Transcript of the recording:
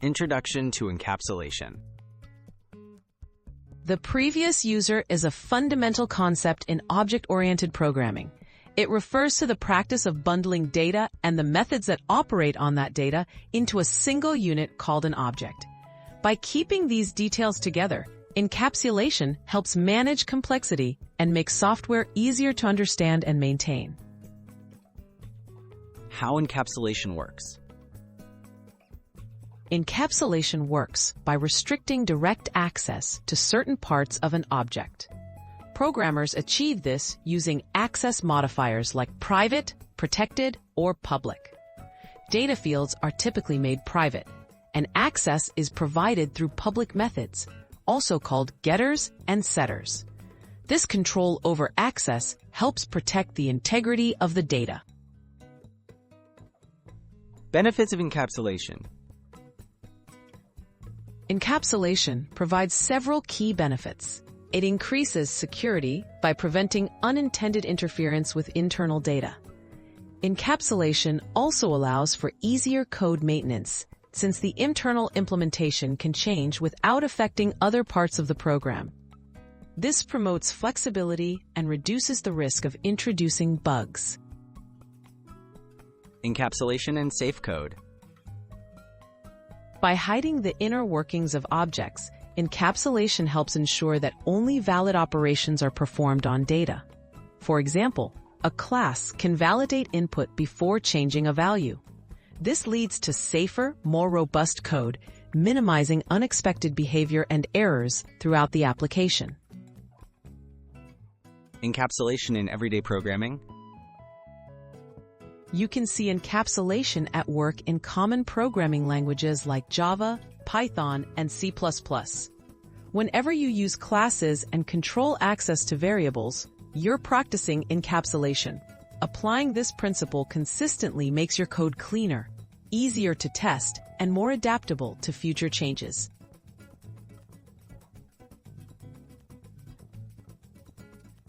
Introduction to Encapsulation. The previous user is a fundamental concept in object-oriented programming. It refers to the practice of bundling data and the methods that operate on that data into a single unit called an object. By keeping these details together, encapsulation helps manage complexity and make software easier to understand and maintain. How encapsulation works. Encapsulation works by restricting direct access to certain parts of an object. Programmers achieve this using access modifiers like private, protected, or public. Data fields are typically made private, and access is provided through public methods, also called getters and setters. This control over access helps protect the integrity of the data. Benefits of encapsulation. Encapsulation provides several key benefits. It increases security by preventing unintended interference with internal data. Encapsulation also allows for easier code maintenance, since the internal implementation can change without affecting other parts of the program. This promotes flexibility and reduces the risk of introducing bugs. Encapsulation and safe code. By hiding the inner workings of objects, encapsulation helps ensure that only valid operations are performed on data. For example, a class can validate input before changing a value. This leads to safer, more robust code, minimizing unexpected behavior and errors throughout the application. Encapsulation in everyday programming. You can see encapsulation at work in common programming languages like Java, Python, and C++. Whenever you use classes and control access to variables, you're practicing encapsulation. Applying this principle consistently makes your code cleaner, easier to test, and more adaptable to future changes.